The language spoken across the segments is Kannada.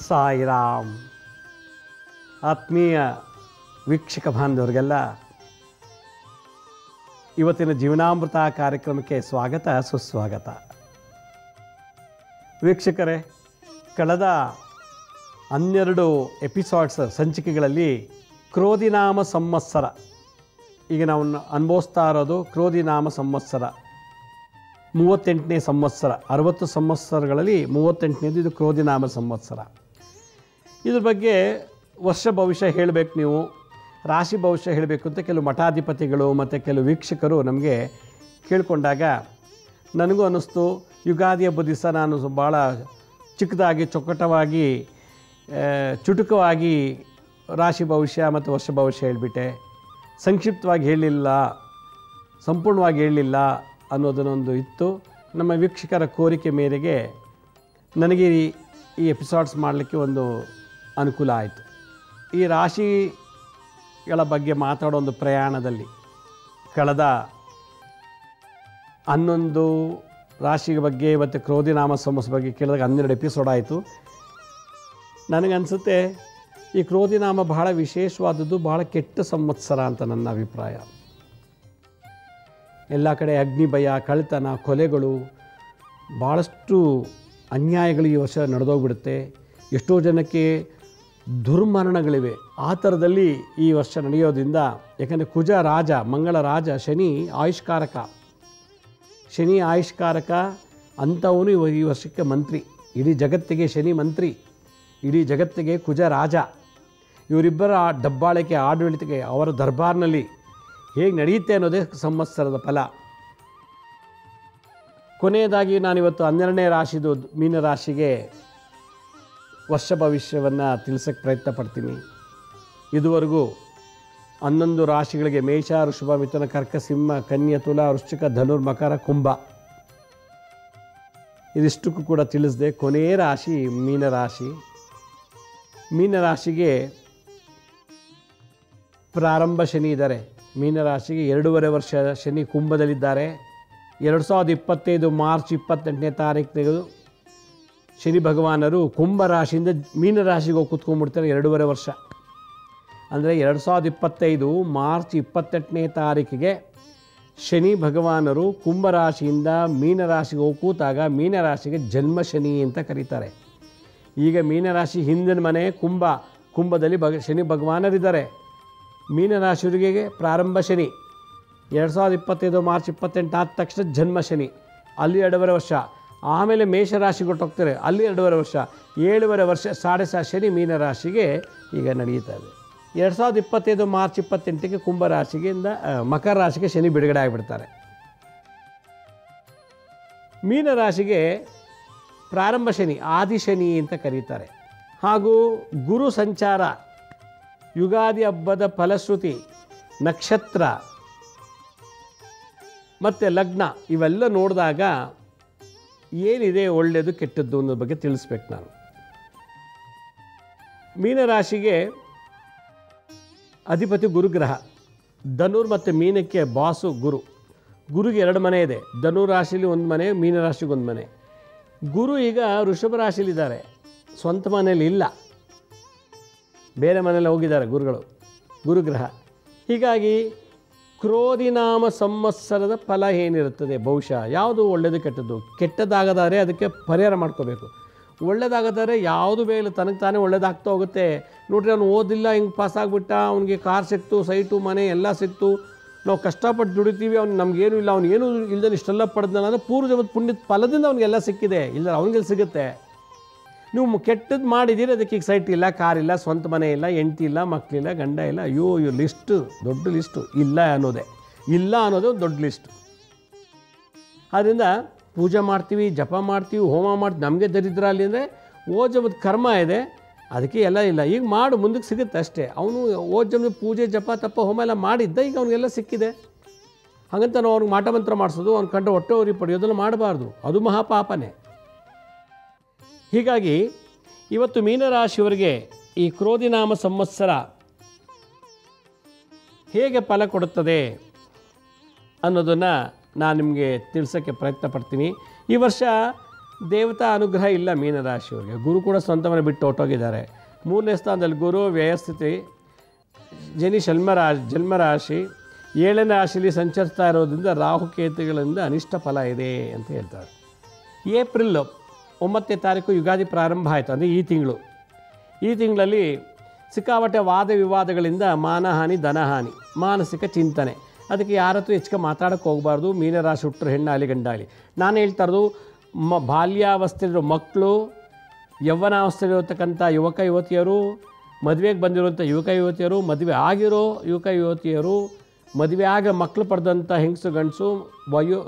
ಸಾಯಿರಾಮ್. ಆತ್ಮೀಯ ವೀಕ್ಷಕ ಬಾಂಧವರಿಗೆಲ್ಲ ಇವತ್ತಿನ ಜೀವನಾಮೃತ ಕಾರ್ಯಕ್ರಮಕ್ಕೆ ಸ್ವಾಗತ ಸುಸ್ವಾಗತ. ವೀಕ್ಷಕರೇ, ಕಳೆದ 12 ಎಪಿಸೋಡ್ಸ್ ಸಂಚಿಕೆಗಳಲ್ಲಿ ಕ್ರೋಧಿನಾಮ ಸಂವತ್ಸರ, ಈಗ ನಾವು ಅನುಭವಿಸ್ತಾ ಇರೋದು ಕ್ರೋಧಿನಾಮ ಸಂವತ್ಸರ 38ನೇ ಸಂವತ್ಸರ. 60 ಸಂವತ್ಸರಗಳಲ್ಲಿ 38ನೇದು ಇದು ಕ್ರೋಧಿನಾಮ ಸಂವತ್ಸರ. ಇದ್ರ ಬಗ್ಗೆ ವರ್ಷ ಭವಿಷ್ಯ ಹೇಳಬೇಕು, ನೀವು ರಾಶಿ ಭವಿಷ್ಯ ಹೇಳಬೇಕು ಅಂತ ಕೆಲವು ಮಠಾಧಿಪತಿಗಳು ಮತ್ತು ಕೆಲವು ವೀಕ್ಷಕರು ನಮಗೆ ಕೇಳಿಕೊಂಡಾಗ ನನಗೂ ಅನ್ನಿಸ್ತು, ಯುಗಾದಿ ಹಬ್ಬದ ದಿವಸ ನಾನು ಭಾಳ ಚಿಕ್ಕದಾಗಿ ಚೊಕ್ಕಟವಾಗಿ ಚುಟುಕವಾಗಿ ರಾಶಿ ಭವಿಷ್ಯ ಮತ್ತು ವರ್ಷ ಭವಿಷ್ಯ ಹೇಳಿಬಿಟ್ಟೆ. ಸಂಕ್ಷಿಪ್ತವಾಗಿ ಹೇಳಲಿಲ್ಲ, ಸಂಪೂರ್ಣವಾಗಿ ಹೇಳಲಿಲ್ಲ ಅನ್ನೋದನ್ನೊಂದು ಇತ್ತು. ನಮ್ಮ ವೀಕ್ಷಕರ ಕೋರಿಕೆ ಮೇರೆಗೆ ನನಗೆ ಈ ಎಪಿಸೋಡ್ಸ್ ಮಾಡಲಿಕ್ಕೆ ಒಂದು ಅನುಕೂಲ ಆಯಿತು. ಈ ರಾಶಿಗಳ ಬಗ್ಗೆ ಮಾತಾಡೋ ಒಂದು ಪ್ರಯಾಣದಲ್ಲಿ ಕಳೆದ 11 ರಾಶಿಯ ಬಗ್ಗೆ ಮತ್ತು ಕ್ರೋಧಿನಾಮ ಸಂವತ್ಸರ ಬಗ್ಗೆ ಕೇಳಿದಾಗ 12 ಎಪಿಸೋಡ್ ಆಯಿತು. ನನಗನ್ಸುತ್ತೆ ಈ ಕ್ರೋಧಿನಾಮ ಬಹಳ ವಿಶೇಷವಾದದ್ದು, ಬಹಳ ಕೆಟ್ಟ ಸಂವತ್ಸರ ಅಂತ ನನ್ನ ಅಭಿಪ್ರಾಯ. ಎಲ್ಲ ಕಡೆ ಅಗ್ನಿ ಭಯ, ಕಳ್ಳತನ, ಕೊಲೆಗಳು, ಭಾಳಷ್ಟು ಅನ್ಯಾಯಗಳು ಈ ವರ್ಷ ನಡೆದೋಗ್ಬಿಡುತ್ತೆ. ಎಷ್ಟೋ ಜನಕ್ಕೆ ದುರ್ಮರಣಗಳಿವೆ. ಆ ಥರದಲ್ಲಿ ಈ ವರ್ಷ ನಡೆಯೋದ್ರಿಂದ, ಯಾಕಂದರೆ ಕುಜ ರಾಜ, ಮಂಗಳ ರಾಜ, ಶನಿ ಆಯುಷ್ಕಾರಕ, ಶನಿ ಆಯುಷ್ಕಾರಕ ಅಂಥವನು ಈ ವರ್ಷಕ್ಕೆ ಮಂತ್ರಿ. ಇಡೀ ಜಗತ್ತಿಗೆ ಶನಿ ಮಂತ್ರಿ, ಇಡೀ ಜಗತ್ತಿಗೆ ಕುಜ ರಾಜ. ಇವರಿಬ್ಬರ ದಬ್ಬಾಳಿಕೆ, ಆಡಳಿತಕ್ಕೆ, ಅವರ ದರ್ಬಾರ್ನಲ್ಲಿ ಹೇಗೆ ನಡೆಯುತ್ತೆ ಅನ್ನೋದೇ ಸಂವತ್ಸರದ ಫಲ. ಕೊನೆಯದಾಗಿ ನಾನಿವತ್ತು 12ನೇ ರಾಶಿದು ಮೀನರಾಶಿಗೆ ವರ್ಷ ಭವಿಷ್ಯವನ್ನು ತಿಳಿಸೋಕ್ಕೆ ಪ್ರಯತ್ನ ಪಡ್ತೀನಿ. ಇದುವರೆಗೂ 11 ರಾಶಿಗಳಿಗೆ ಮೇಷ, ವೃಷಭ, ಮಿಥುನ, ಕರ್ಕ, ಸಿಂಹ, ಕನ್ಯಾ, ತುಲಾ, ವೃಶ್ಚಿಕ, ಧನುರ್, ಮಕರ, ಕುಂಭ ಇದಿಷ್ಟಕ್ಕೂ ಕೂಡ ತಿಳಿಸಿದೆ. ಕೊನೆಯ ರಾಶಿ ಮೀನರಾಶಿ. ಮೀನರಾಶಿಗೆ ಪ್ರಾರಂಭ ಶನಿ ಇದ್ದಾರೆ. ಮೀನರಾಶಿಗೆ 2.5 ವರ್ಷ ಶನಿ ಕುಂಭದಲ್ಲಿದ್ದಾರೆ. 2025 ಮಾರ್ಚ್ 28ನೇ ತಾರೀಕು ಶನಿ ಭಗವಾನರು ಕುಂಭ ರಾಶಿಯಿಂದ ಮೀನರಾಶಿಗೆ ಹೋಗಿ ಕೂತ್ಕೊಂಡ್ಬಿಡ್ತಾರೆ 2.5 ವರ್ಷ. ಅಂದರೆ 2025 ಮಾರ್ಚ್ 28ನೇ ತಾರೀಕಿಗೆ ಶನಿ ಭಗವಾನರು ಕುಂಭರಾಶಿಯಿಂದ ಮೀನರಾಶಿಗೆ ಹೋಗಿ ಕೂತಾಗ ಮೀನರಾಶಿಗೆ ಜನ್ಮ ಶನಿ ಅಂತ ಕರೀತಾರೆ. ಈಗ ಮೀನರಾಶಿ ಹಿಂದಿನ ಮನೆ ಕುಂಭದಲ್ಲಿ ಶನಿ ಭಗವಾನರಿದ್ದಾರೆ. ಮೀನರಾಶಿಯವರಿಗೆ ಪ್ರಾರಂಭ ಶನಿ 2025 ಮಾರ್ಚ್ 28 ಆದ ತಕ್ಷಣ ಜನ್ಮ ಶನಿ, ಅಲ್ಲಿ 2.5 ವರ್ಷ. ಆಮೇಲೆ ಮೇಷರಾಶಿಗೆ ಹೊರಟೋಗ್ತಾರೆ, ಅಲ್ಲಿ 2.5 ವರ್ಷ. 7.5 ವರ್ಷ ಸಾಡೆ ಶನಿ ಮೀನರಾಶಿಗೆ ಈಗ ನಡೀತಾ ಇದೆ. 2025 ಮಾರ್ಚ್ 28ಕ್ಕೆ ಕುಂಭರಾಶಿಗಿಂದ ಮಕರ ರಾಶಿಗೆ ಶನಿ ಬಿಡುಗಡೆ ಆಗಿಬಿಡ್ತಾರೆ. ಮೀನರಾಶಿಗೆ ಪ್ರಾರಂಭ ಶನಿ, ಆದಿಶನಿ ಅಂತ ಕರೀತಾರೆ. ಹಾಗೂ ಗುರು ಸಂಚಾರ, ಯುಗಾದಿ ಹಬ್ಬದ ಫಲಶ್ರುತಿ, ನಕ್ಷತ್ರ ಮತ್ತು ಲಗ್ನ ಇವೆಲ್ಲ ನೋಡಿದಾಗ ಏನಿದೆ ಒಳ್ಳೆಯದು ಕೆಟ್ಟದ್ದು ಅನ್ನೋದ್ರ ಬಗ್ಗೆ ತಿಳಿಸ್ಬೇಕು ನಾನು. ಮೀನರಾಶಿಗೆ ಅಧಿಪತಿ ಗುರುಗ್ರಹ. ಧನುರ್ ಮತ್ತು ಮೀನಕ್ಕೆ ಬಾಸು ಗುರು. ಗುರುಗೆ 2 ಮನೆ ಇದೆ. ಧನುರ್ ರಾಶಿಲಿ 1 ಮನೆ, ಮೀನರಾಶಿಗೆ 1 ಮನೆ. ಗುರು ಈಗ ವೃಷಭ ರಾಶಿಲಿದ್ದಾರೆ, ಸ್ವಂತ ಮನೆಯಲ್ಲಿ ಇಲ್ಲ, ಬೇರೆ ಮನೆಯಲ್ಲಿ ಹೋಗಿದ್ದಾರೆ ಗುರುಗ್ರಹ. ಹೀಗಾಗಿ ಕ್ರೋಧಿನಾಮ ಸಂವತ್ಸರದ ಫಲ ಏನಿರುತ್ತದೆ, ಬಹುಶಃ ಯಾವುದು ಒಳ್ಳೆಯದು ಕೆಟ್ಟದ್ದು. ಕೆಟ್ಟದಾಗದಾರೆ ಅದಕ್ಕೆ ಪರಿಹಾರ ಮಾಡ್ಕೋಬೇಕು. ಒಳ್ಳೆಯದಾಗದಾರೆ ಯಾವುದು ಬೇಗ ತನಗೆ ತಾನೇ ಒಳ್ಳೇದಾಗ್ತಾ ಹೋಗುತ್ತೆ. ನೋಡ್ರಿ, ಅವನು ಓದಿಲ್ಲ, ಹಿಂಗೆ ಪಾಸ್ ಆಗಿಬಿಟ್ಟ, ಅವನಿಗೆ ಕಾರ್ ಸಿಕ್ತು, ಸೈಟು, ಮನೆ ಎಲ್ಲ ಸಿಕ್ತು, ನಾವು ಕಷ್ಟಪಟ್ಟು ದುಡಿತೀವಿ, ಅವ್ನು ನಮಗೇನು ಇಲ್ಲ, ಅವ್ನು ಏನೂ ಇಲ್ಲದೆ ಇಷ್ಟೆಲ್ಲ ಪಡೆದಲ್ಲ ಅಂದರೆ ಪೂರ್ವಜನ್ಮದ ಪುಣ್ಯದ ಫಲದಿಂದ ಅವನಿಗೆಲ್ಲ ಸಿಕ್ಕಿದೆ. ಇಲ್ಲ ಅವನಿಗೆಲ್ಲ ಸಿಗುತ್ತೆ. ನೀವು ಕೆಟ್ಟದ್ದು ಮಾಡಿದ್ದೀರಿ, ಅದಕ್ಕೆ ಈಗ ಸೈಟ್ ಇಲ್ಲ, ಕಾರ್ ಇಲ್ಲ, ಸ್ವಂತ ಮನೆ ಇಲ್ಲ, ಹೆಂಡತಿ ಇಲ್ಲ, ಮಕ್ಕಳಿಲ್ಲ, ಗಂಡ ಇಲ್ಲ. ಅಯ್ಯೋ ಲಿಸ್ಟು, ದೊಡ್ಡ ಲಿಸ್ಟು. ಇಲ್ಲ ಅನ್ನೋದೇ ಒಂದು ದೊಡ್ಡ ಲಿಸ್ಟು. ಆದ್ದರಿಂದ ಪೂಜೆ ಮಾಡ್ತೀವಿ, ಜಪ ಮಾಡ್ತೀವಿ, ಹೋಮ ಮಾಡ್ತೀವಿ, ನಮಗೆ ದರಿದ್ರ ಅಲ್ಲಿ ಅಂದರೆ ಓಜಮದ ಕರ್ಮ ಇದೆ, ಅದಕ್ಕೆ ಎಲ್ಲ ಇಲ್ಲ. ಈಗ ಮಾಡು, ಮುಂದಕ್ಕೆ ಸಿಗುತ್ತೆ ಅಷ್ಟೇ. ಅವನು ಓಜಮದ ಪೂಜೆ, ಜಪ, ತಪ್ಪ, ಹೋಮ ಎಲ್ಲ ಮಾಡಿದ್ದ, ಈಗ ಅವನಿಗೆಲ್ಲ ಸಿಕ್ಕಿದೆ. ಹಾಗಂತ ನಾವು ಅವ್ನಿಗೆ ಮಾಟ ಮಂತ್ರ ಮಾಡಿಸೋದು, ಅವ್ನು ಕಂಡು ಹೊಟ್ಟೆ ಉರಿ ಪಡೆಯೋದನ್ನು ಮಾಡಬಾರ್ದು, ಅದು ಮಹಾಪಾಪನೇ. ಹೀಗಾಗಿ ಇವತ್ತು ಮೀನರಾಶಿಯವರಿಗೆ ಈ ಕ್ರೋಧಿನಾಮ ಸಂವತ್ಸರ ಹೇಗೆ ಫಲ ಕೊಡುತ್ತದೆ ಅನ್ನೋದನ್ನು ನಾನು ನಿಮಗೆ ತಿಳಿಸೋಕ್ಕೆ ಪ್ರಯತ್ನ ಪಡ್ತೀನಿ. ಈ ವರ್ಷ ದೇವತಾ ಅನುಗ್ರಹ ಇಲ್ಲ ಮೀನರಾಶಿಯವರಿಗೆ. ಗುರು ಕೂಡ ಸ್ವಂತ ಮನೆ ಬಿಟ್ಟು ಹೊರಟೋಗಿದ್ದಾರೆ. 3ನೇ ಸ್ಥಾನದಲ್ಲಿ ಗುರು ವ್ಯಯಸ್ಥಿತಿ, ಜನಿ ಜನ್ಮರಾಶಿ 7ನೇ ರಾಶಿಯಲ್ಲಿ ಸಂಚರಿಸ್ತಾ ಇರೋದ್ರಿಂದ ರಾಹುಕೇತುಗಳಿಂದ ಅನಿಷ್ಟ ಫಲ ಇದೆ ಅಂತ ಹೇಳ್ತಾರೆ. ಏಪ್ರಿಲ್ 9ನೇ ತಾರೀಕು ಯುಗಾದಿ ಪ್ರಾರಂಭ ಆಯಿತು, ಅಂದರೆ ಈ ತಿಂಗಳಲ್ಲಿ ಸಿಕ್ಕಾಪಟ್ಟೆ ವಾದ ವಿವಾದಗಳಿಂದ ಮಾನಹಾನಿ, ಧನಹಾನಿ, ಮಾನಸಿಕ ಚಿಂತನೆ. ಅದಕ್ಕೆ ಯಾರ ಹತ್ರ ಹೆಚ್ಚಿಗೆ ಮಾತಾಡೋಕ್ಕೆ ಹೋಗಬಾರ್ದು. ಮೀನರಾಶಿ ಹುಟ್ಟರು ಹೆಣ್ಣಾಗಲಿ ಗಂಡಾಗಲಿ. ನಾನು ಹೇಳ್ತಾ ಇರೋದು ಬಾಲ್ಯಾವಸ್ಥೆಯಲ್ಲಿರೋ ಮಕ್ಕಳು, ಯೌವನಾವಸ್ಥೆಯಲ್ಲಿರತಕ್ಕಂಥ ಯುವಕ ಯುವತಿಯರು, ಮದುವೆಗೆ ಬಂದಿರುವಂಥ ಯುವಕ ಯುವತಿಯರು, ಮದುವೆ ಆಗಿರೋ ಯುವಕ ಯುವತಿಯರು, ಮದುವೆ ಆಗ ಮಕ್ಕಳು ಪಡೆದಂಥ ಹೆಂಗಸು ಗಂಡಸು,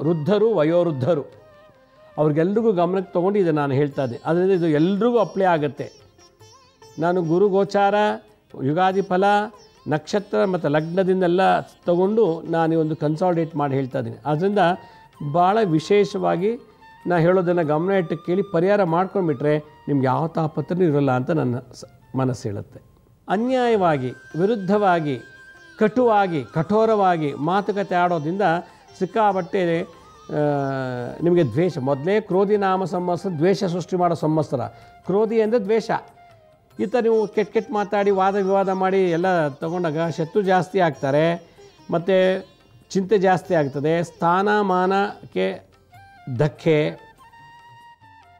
ವೃದ್ಧರು, ವಯೋವೃದ್ಧರು, ಅವ್ರಿಗೆಲ್ರಿಗೂ ಗಮನಕ್ಕೆ ತೊಗೊಂಡು ಇದು ನಾನು ಹೇಳ್ತಾ ಇದ್ದೆ. ಅದರಿಂದ ಇದು ಎಲ್ರಿಗೂ ಅಪ್ಲೈ ಆಗುತ್ತೆ. ನಾನು ಗುರು ಗೋಚಾರ, ಯುಗಾದಿ ಫಲ, ನಕ್ಷತ್ರ ಮತ್ತು ಲಗ್ನದಿಂದೆಲ್ಲ ತಗೊಂಡು ನಾನು ಒಂದು ಕನ್ಸಾಲ್ಟೇಟ್ ಮಾಡಿ ಹೇಳ್ತಾ ಇದ್ದೀನಿ. ಆದ್ದರಿಂದ ಭಾಳ ವಿಶೇಷವಾಗಿ ನಾನು ಹೇಳೋದನ್ನು ಗಮನ ಇಟ್ಟು ಕೇಳಿ ಪರಿಹಾರ ಮಾಡ್ಕೊಂಡ್ಬಿಟ್ರೆ ನಿಮ್ಗೆ ಯಾವ ತಾಪತ್ರನೂ ಇರೋಲ್ಲ ಅಂತ ನನ್ನ ಮನಸ್ಸು ಹೇಳುತ್ತೆ. ಅನ್ಯಾಯವಾಗಿ, ವಿರುದ್ಧವಾಗಿ, ಕಟುವಾಗಿ, ಕಠೋರವಾಗಿ ಮಾತುಕತೆ ಆಡೋದ್ರಿಂದ ಸಿಕ್ಕಾಪಟ್ಟೆ ನಿಮಗೆ ದ್ವೇಷ. ಮೊದಲೇ ಕ್ರೋಧಿ ನಾಮ ಸಂವತ್ಸರ, ದ್ವೇಷ ಸೃಷ್ಟಿ ಮಾಡೋ ಸಂವತ್ಸರ. ಕ್ರೋಧಿ ಅಂದರೆ ದ್ವೇಷ. ಈ ಥರ ನೀವು ಕೆಟ್ಟ ಮಾತಾಡಿ ವಾದ ವಿವಾದ ಮಾಡಿ ಎಲ್ಲ ತಗೊಂಡಾಗ ಶತ್ರು ಜಾಸ್ತಿ ಆಗ್ತಾರೆ, ಮತ್ತು ಚಿಂತೆ ಜಾಸ್ತಿ ಆಗ್ತದೆ. ಸ್ಥಾನಮಾನಕ್ಕೆ ಧಕ್ಕೆ,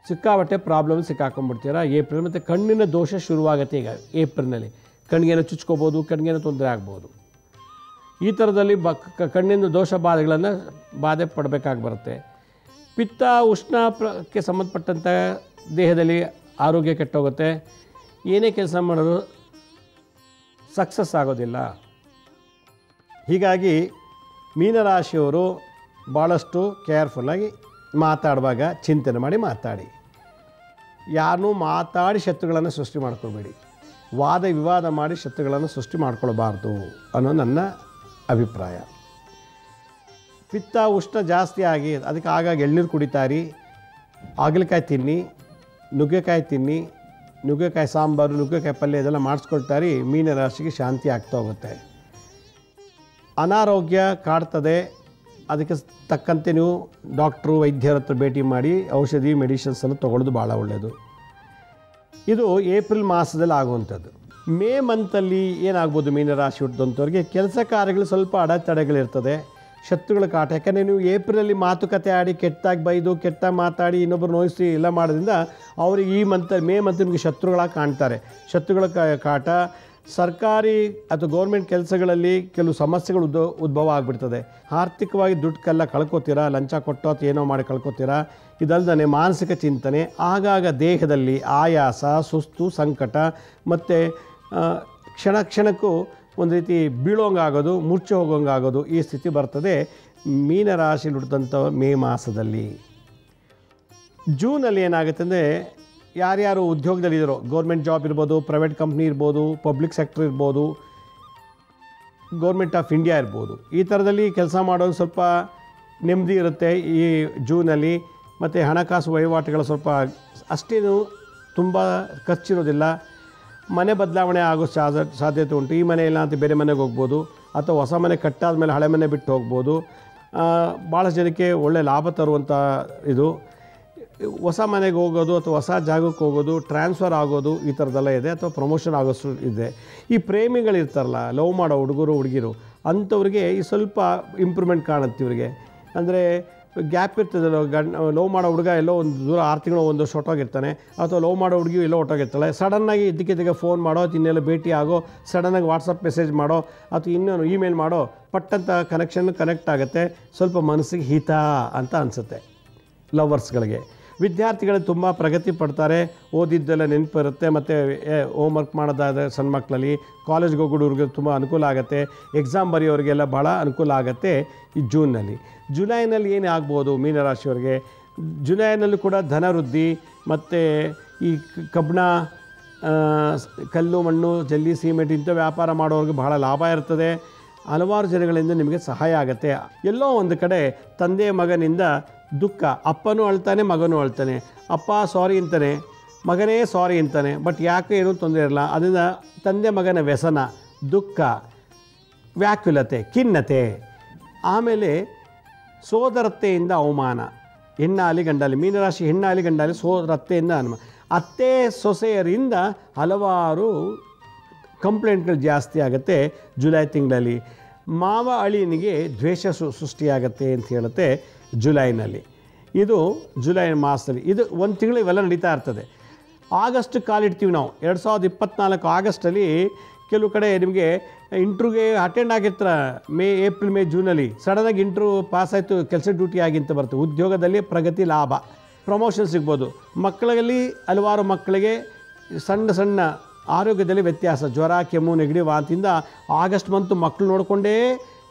ಸಿಕ್ಕಾಪಟ್ಟೆ ಪ್ರಾಬ್ಲಮ್ ಸಿಕ್ಕಾಕೊಂಡ್ಬಿಡ್ತೀರ. ಏಪ್ರಿಲ್ ಮತ್ತು ಕಣ್ಣಿನ ದೋಷ ಶುರುವಾಗುತ್ತೆ. ಈಗ ಏಪ್ರಿಲ್ನಲ್ಲಿ ಕಣ್ಣಿಗೇನೋ ಚುಚ್ಕೋಬೋದು, ಕಣ್ಣಿಗೇನೋ ತೊಂದರೆ ಆಗ್ಬೋದು. ಈ ಥರದಲ್ಲಿ ಕಣ್ಣಿನ ದೋಷ ಬಾಧೆ ಪಡಬೇಕಾಗಿ ಬರುತ್ತೆ. ಪಿತ್ತ ಉಷ್ಣಕ್ಕೆ ಸಂಬಂಧಪಟ್ಟಂಥ ದೇಹದಲ್ಲಿ ಆರೋಗ್ಯ ಕೆಟ್ಟೋಗುತ್ತೆ. ಏನೇ ಕೆಲಸ ಮಾಡೋದು ಸಕ್ಸಸ್ ಆಗೋದಿಲ್ಲ. ಹೀಗಾಗಿ ಮೀನರಾಶಿಯವರು ಭಾಳಷ್ಟು ಕೇರ್ಫುಲ್ಲಾಗಿ ಮಾತಾಡುವಾಗ ಚಿಂತನೆ ಮಾಡಿ ಮಾತಾಡಿ. ಯಾರನ್ನೂ ಮಾತಾಡಿ ಶತ್ರುಗಳನ್ನು ಸೃಷ್ಟಿ ಮಾಡ್ಕೊಬೇಡಿ. ವಾದ ವಿವಾದ ಮಾಡಿ ಶತ್ರುಗಳನ್ನು ಸೃಷ್ಟಿ ಮಾಡ್ಕೊಳ್ಬಾರ್ದು ಅನ್ನೋ ನನ್ನ ಅಭಿಪ್ರಾಯ. ಪಿತ್ತ ಉಷ್ಣ ಜಾಸ್ತಿ ಆಗಿ ಅದಕ್ಕೆ ಆಗಾಗ ಎಳ್ನೀರು ಕುಡಿತಾರಿ, ಹಾಗಲಕಾಯಿ ತಿನ್ನಿ, ನುಗ್ಗೆಕಾಯಿ ತಿನ್ನಿ, ನುಗ್ಗೆಕಾಯಿ ಸಾಂಬಾರು, ನುಗ್ಗೆಕಾಯಿ ಪಲ್ಯ ಇದೆಲ್ಲ ಮಾಡಿಸ್ಕೊಳ್ತಾರೆ. ಮೀನರಾಶಿಗೆ ಶಾಂತಿ ಆಗ್ತಾ ಹೋಗುತ್ತೆ. ಅನಾರೋಗ್ಯ ಕಾಡ್ತದೆ, ಅದಕ್ಕೆ ತಕ್ಕಂತೆ ನೀವು ಡಾಕ್ಟ್ರು, ವೈದ್ಯರ ಹತ್ರ ಭೇಟಿ ಮಾಡಿ ಔಷಧಿ ಮೆಡಿಸಿನ್ಸನ್ನು ತೊಗೊಳ್ಳೋದು ಭಾಳ ಒಳ್ಳೆಯದು. ಇದು ಏಪ್ರಿಲ್ ಮಾಸದಲ್ಲಿ ಆಗುವಂಥದ್ದು. ಮೇ ಮಂತಲ್ಲಿ ಏನಾಗ್ಬೋದು ಮೀನರಾಶಿ ಹುಟ್ಟಿದಂಥವ್ರಿಗೆ? ಕೆಲಸ ಕಾರ್ಯಗಳು ಸ್ವಲ್ಪ ಅಡೆತಡೆಗಳಿರ್ತದೆ, ಶತ್ರುಗಳ ಕಾಟ. ಯಾಕಂದರೆ ನೀವು ಏಪ್ರಿಲಲ್ಲಿ ಮಾತುಕತೆ ಆಡಿ ಕೆಟ್ಟಾಗಿ ಬೈದು, ಕೆಟ್ಟಾಗಿ ಮಾತಾಡಿ, ಇನ್ನೊಬ್ಬರು ನೋಯಿಸಿ ಎಲ್ಲ ಮಾಡೋದ್ರಿಂದ ಅವ್ರಿಗೆ ಈ ಮೇ ಮಂತ್ ನಿಮಗೆ ಶತ್ರುಗಳಾಗಿ ಕಾಣ್ತಾರೆ. ಶತ್ರುಗಳ ಕಾಟ. ಸರ್ಕಾರಿ ಅಥವಾ ಗೌರ್ಮೆಂಟ್ ಕೆಲಸಗಳಲ್ಲಿ ಕೆಲವು ಸಮಸ್ಯೆಗಳು ಉದ್ಭವ ಆಗಿಬಿಡ್ತದೆ. ಆರ್ಥಿಕವಾಗಿ ದುಡ್ಡು ಕಳ್ಕೊತೀರಾ, ಲಂಚ ಕೊಟ್ಟು ಅಥವಾ ಏನೋ ಮಾಡಿ ಕಳ್ಕೊತೀರಾ. ಇದಲ್ಲದೆ ಮಾನಸಿಕ ಚಿಂತನೆ, ಆಗಾಗ ದೇಹದಲ್ಲಿ ಆಯಾಸ, ಸುಸ್ತು, ಸಂಕಟ, ಮತ್ತು ಕ್ಷಣಕ್ಕೂ ಒಂದು ರೀತಿ ಬೀಳೋಂಗಾಗೋದು, ಮುಚ್ಚಿ ಹೋಗೋಂಗಾಗೋದು, ಈ ಸ್ಥಿತಿ ಬರ್ತದೆ ಮೀನರಾಶಿ ಹುಟ್ಟಿದಂಥ ಮೇ ಮಾಸದಲ್ಲಿ. ಜೂನಲ್ಲಿ ಏನಾಗುತ್ತೆ ಅಂದರೆ, ಯಾರ್ಯಾರು ಉದ್ಯೋಗದಲ್ಲಿರೋ, ಗೌರ್ಮೆಂಟ್ ಜಾಬ್ ಇರ್ಬೋದು, ಪ್ರೈವೇಟ್ ಕಂಪ್ನಿ ಇರ್ಬೋದು, ಪಬ್ಲಿಕ್ ಸೆಕ್ಟರ್ ಇರ್ಬೋದು, ಗೌರ್ಮೆಂಟ್ ಆಫ್ ಇಂಡಿಯಾ ಇರ್ಬೋದು, ಈ ಥರದಲ್ಲಿ ಕೆಲಸ ಮಾಡೋದು ಸ್ವಲ್ಪ ನೆಮ್ಮದಿ ಇರುತ್ತೆ ಈ ಜೂನಲ್ಲಿ. ಮತ್ತು ಹಣಕಾಸು ವಹಿವಾಟುಗಳು ಸ್ವಲ್ಪ ಅಷ್ಟೇನು ತುಂಬ ಖರ್ಚಿರೋದಿಲ್ಲ. ಮನೆ ಬದಲಾವಣೆ ಆಗೋ ಸಾಧ್ಯತೆ ಉಂಟು. ಈ ಮನೆ ಇಲ್ಲ ಅಂತ ಬೇರೆ ಮನೆಗೆ ಹೋಗ್ಬೋದು, ಅಥವಾ ಹೊಸ ಮನೆ ಕಟ್ಟಾದ ಮೇಲೆ ಹಳೆ ಮನೆ ಬಿಟ್ಟು ಹೋಗ್ಬೋದು. ಭಾಳ ಜನಕ್ಕೆ ಒಳ್ಳೆ ಲಾಭ ತರುವಂಥ ಇದು. ಹೊಸ ಮನೆಗೆ ಹೋಗೋದು ಅಥವಾ ಹೊಸ ಜಾಗಕ್ಕೆ ಹೋಗೋದು, ಟ್ರಾನ್ಸ್ಫರ್ ಆಗೋದು, ಈ ಥರದ್ದೆಲ್ಲ ಇದೆ. ಅಥವಾ ಪ್ರಮೋಷನ್ ಆಗೋಷ್ಟು ಇದೆ. ಈ ಪ್ರೇಮಿಗಳಿರ್ತಾರಲ್ಲ, ಲವ್ ಮಾಡೋ ಹುಡುಗರು ಹುಡುಗಿರು, ಅಂಥವ್ರಿಗೆ ಈ ಸ್ವಲ್ಪ ಇಂಪ್ರೂವ್ಮೆಂಟ್ ಕಾಣುತ್ತೆ ಇವರಿಗೆ. ಅಂದರೆ ಗ್ಯಾಪ್ ಇರ್ತದಲ್ಲ, ಲವ್ ಮಾಡೋ ಹುಡುಗ ಎಲ್ಲೋ ಒಂದು ದೂರ 6 ತಿಂಗಳು ಒಂದು ವರ್ಷ ಹೊಟ್ಟೋಗಿರ್ತಾನೆ, ಅಥವಾ ಲವ್ ಮಾಡೋ ಹುಡುಗಿ ಎಲ್ಲೋ ಹೊಟ್ಟೋಗಿರ್ತಾಳೆ. ಸಡನ್ನಾಗಿ ಇದ್ದಕ್ಕಿದ್ದಕ್ಕೆ ಫೋನ್ ಮಾಡೋ, ಇನ್ನೆಲ್ಲ ಭೇಟಿ ಆಗೋ, ಸಡನ್ನಾಗಿ ವಾಟ್ಸಪ್ ಮೆಸೇಜ್ ಮಾಡೋ, ಅಥವಾ ಇನ್ನೊಂದು ಇಮೇಲ್ ಮಾಡೋ, ಪಟ್ಟಂಥ ಕನೆಕ್ಟ್ ಆಗುತ್ತೆ. ಸ್ವಲ್ಪ ಮನಸ್ಸಿಗೆ ಹಿತ ಅಂತ ಅನಿಸುತ್ತೆ ಲವರ್ಸ್ಗಳಿಗೆ. ವಿದ್ಯಾರ್ಥಿಗಳು ತುಂಬ ಪ್ರಗತಿ ಪಡ್ತಾರೆ, ಓದಿದ್ದೆಲ್ಲ ನೆನಪಿರುತ್ತೆ. ಮತ್ತು ಹೋಮ್ವರ್ಕ್ ಮಾಡೋದಾದರೆ ಸಣ್ಣ ಮಕ್ಕಳಲ್ಲಿ, ಕಾಲೇಜ್ಗೆ ಹೋಗೋರಿಗೆ ತುಂಬ ಅನುಕೂಲ ಆಗುತ್ತೆ. ಎಕ್ಸಾಮ್ ಬರೆಯೋರಿಗೆಲ್ಲ ಭಾಳ ಅನುಕೂಲ ಆಗುತ್ತೆ ಈ ಜೂನ್ನಲ್ಲಿ. ಜುಲೈನಲ್ಲಿ ಏನು ಆಗ್ಬೋದು ಮೀನರಾಶಿಯವರಿಗೆ? ಜುಲೈನಲ್ಲಿ ಕೂಡ ಧನವೃದ್ಧಿ, ಮತ್ತು ಈ ಕಬ್ಬಣ, ಕಲ್ಲು ಮಣ್ಣು, ಜಲ್ಲಿ, ಸಿಮೆಂಟ್ ಇಂಥ ವ್ಯಾಪಾರ ಮಾಡೋರಿಗೆ ಬಹಳ ಲಾಭ ಇರ್ತದೆ. ಹಲವಾರು ಜನಗಳಿಂದ ನಿಮಗೆ ಸಹಾಯ ಆಗುತ್ತೆ. ಎಲ್ಲೋ ಒಂದು ಕಡೆ ತಂದೆ ಮಗನಿಂದ ದುಃಖ. ಅಪ್ಪನೂ ಅಳ್ತಾನೆ, ಮಗನೂ ಅಳ್ತಾನೆ. ಅಪ್ಪ ಸಾರಿ ಅಂತಾನೆ, ಮಗನೇ ಸಾರಿ ಅಂತಾನೆ, ಬಟ್ ಯಾಕೆ ಏನೂ ತೊಂದರೆ ಇರಲ್ಲ. ಅದರಿಂದ ತಂದೆ ಮಗನ ವ್ಯಸನ, ದುಃಖ, ವ್ಯಾಕುಲತೆ, ಖಿನ್ನತೆ. ಆಮೇಲೆ ಸೋದರತೆಯಿಂದ ಅವಮಾನ. ಹೆಣ್ಣಾಲಿ ಗಂಡಾಲಿ, ಮೀನರಾಶಿ ಹೆಣ್ಣಾಲಿ ಗಂಡಾಲಿ, ಅತ್ತೆಯಿಂದ ಅತ್ತೆ ಸೊಸೆಯರಿಂದ ಹಲವಾರು ಕಂಪ್ಲೇಂಟ್ಗಳು ಜಾಸ್ತಿ ಆಗುತ್ತೆ ಜುಲೈ ತಿಂಗಳಲ್ಲಿ. ಮಾವ ಅಳಿಯನಿಗೆ ದ್ವೇಷ ಸೃಷ್ಟಿಯಾಗತ್ತೆ ಅಂತ ಹೇಳುತ್ತೆ ಜುಲೈನಲ್ಲಿ. ಇದು ಜುಲೈ ಮಾಸದಲ್ಲಿ, ಇದು ಒಂದು ತಿಂಗಳು ಇವೆಲ್ಲ ನಡೀತಾ ಇರ್ತದೆ. ಆಗಸ್ಟ್ ಕಾಲಿಡ್ತೀವಿ ನಾವು. 2024 ಆಗಸ್ಟಲ್ಲಿ ಕೆಲವು ಕಡೆ ನಿಮಗೆ ಇಂಟ್ರ್ಯೂಗೆ ಅಟೆಂಡ್ ಆಗಿರ್ತಾರೆ, ಏಪ್ರಿಲ್ ಮೇ ಜೂನಲ್ಲಿ ಸಡನ್ನಾಗಿ ಇಂಟ್ರ್ಯೂ ಪಾಸ್ ಆಯಿತು, ಕೆಲಸ ಡ್ಯೂಟಿ ಆಗಿಂತ ಬರ್ತದೆ. ಉದ್ಯೋಗದಲ್ಲಿ ಪ್ರಗತಿ, ಲಾಭ, ಪ್ರಮೋಷನ್ ಸಿಗ್ಬೋದು. ಮಕ್ಕಳಲ್ಲಿ ಹಲವಾರು ಮಕ್ಕಳಿಗೆ ಸಣ್ಣ ಸಣ್ಣ ಆರೋಗ್ಯದಲ್ಲಿ ವ್ಯತ್ಯಾಸ, ಜ್ವರ, ಕೆಮ್ಮು, ನೆಗಡಿ, ವಾಂತಿಯಿಂದ ಆಗಸ್ಟ್ ಮಂತು ಮಕ್ಕಳು ನೋಡಿಕೊಂಡೇ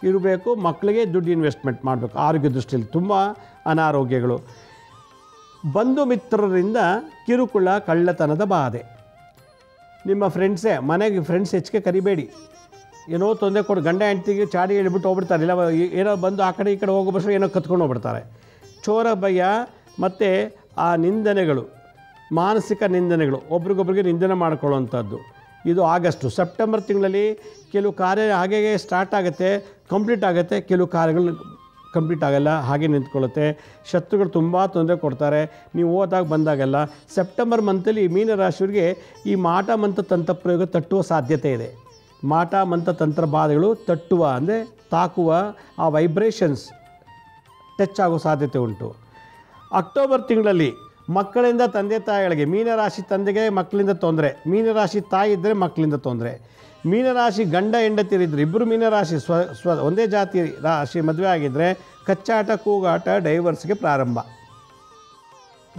ಇರಬೇಕು. ಮಕ್ಕಳಿಗೆ ದುಡ್ಡು ಇನ್ವೆಸ್ಟ್ಮೆಂಟ್ ಮಾಡಬೇಕು. ಆರೋಗ್ಯ ದೃಷ್ಟಿಯಲ್ಲಿ ತುಂಬ ಅನಾರೋಗ್ಯಗಳು. ಬಂಧು ಮಿತ್ರರಿಂದ ಕಿರುಕುಳ, ಕಳ್ಳತನದ ಬಾಧೆ. ನಿಮ್ಮ ಫ್ರೆಂಡ್ಸೇ, ಮನೆಗೆ ಫ್ರೆಂಡ್ಸ್ ಹೆಚ್ಚಿಗೆ ಕರಿಬೇಡಿ. ಏನೋ ತೊಂದರೆ ಕೊಡು, ಗಂಡ ಹೆಂಡ್ತಿಗೆ ಚಾಡಿ ಹೇಳ್ಬಿಟ್ಟು ಹೋಗ್ಬಿಡ್ತಾರೆ, ಇಲ್ಲ ಏನೋ ಬಂದು ಆ ಕಡೆ ಈ ಕಡೆ ಹೋಗೋ ಬಸ್ಸು ಏನೋ ಕತ್ಕೊಂಡು ಹೋಗ್ಬಿಡ್ತಾರೆ. ಚೋರ ಭಯ ಮತ್ತು ಆ ನಿಂದನೆಗಳು, ಮಾನಸಿಕ ನಿಂದನೆಗಳು, ಒಬ್ರಿಗೊಬ್ರಿಗೆ ನಿಂದನೆ ಮಾಡ್ಕೊಳ್ಳೋವಂಥದ್ದು. ಇದು ಆಗಸ್ಟು. ಸೆಪ್ಟೆಂಬರ್ ತಿಂಗಳಲ್ಲಿ ಕೆಲವು ಕಾರ್ಯ ಹಾಗೆ ಸ್ಟಾರ್ಟ್ ಆಗುತ್ತೆ, ಕಂಪ್ಲೀಟ್ ಆಗುತ್ತೆ. ಕೆಲವು ಕಾರ್ಯಗಳು ಕಂಪ್ಲೀಟ್ ಆಗೋಲ್ಲ, ಹಾಗೆ ನಿಂತ್ಕೊಳ್ಳುತ್ತೆ. ಶತ್ರುಗಳು ತುಂಬ ತೊಂದರೆ ಕೊಡ್ತಾರೆ ನೀವು ಹೋದಾಗ ಬಂದಾಗೆಲ್ಲ. ಸೆಪ್ಟೆಂಬರ್ ಮಂತಲ್ಲಿ ಮೀನರಾಶಿಯವರಿಗೆ ಈ ಮಾಟ ಮಂತ್ರ ತಂತ್ರ ಪ್ರಯೋಗ ತಟ್ಟುವ ಸಾಧ್ಯತೆ ಇದೆ. ಮಾಟ ಮಂತ್ರ ತಂತ್ರ ಬಾಧೆಗಳು ತಟ್ಟುವ ಅಂದರೆ ತಾಕುವ, ಆ ವೈಬ್ರೇಷನ್ಸ್ ಟಚ್ ಆಗೋ ಸಾಧ್ಯತೆ ಉಂಟು. ಅಕ್ಟೋಬರ್ ತಿಂಗಳಲ್ಲಿ ಮಕ್ಕಳಿಂದ ತಂದೆ ತಾಯಿಗಳಿಗೆ, ಮೀನರಾಶಿ ತಂದೆಗೆ ಮಕ್ಕಳಿಂದ ತೊಂದರೆ, ಮೀನರಾಶಿ ತಾಯಿ ಇದ್ದರೆ ಮಕ್ಕಳಿಂದ ತೊಂದರೆ. ಮೀನರಾಶಿ ಗಂಡ ಹೆಂಡತಿರಿದ್ದರೆ ಇಬ್ಬರು ಮೀನರಾಶಿ ಒಂದೇ ಜಾತಿ ರಾಶಿ ಮದುವೆ ಆಗಿದ್ದರೆ ಕಚ್ಚಾಟ, ಕೂಗಾಟ, ಡೈವರ್ಸ್ಗೆ ಪ್ರಾರಂಭ,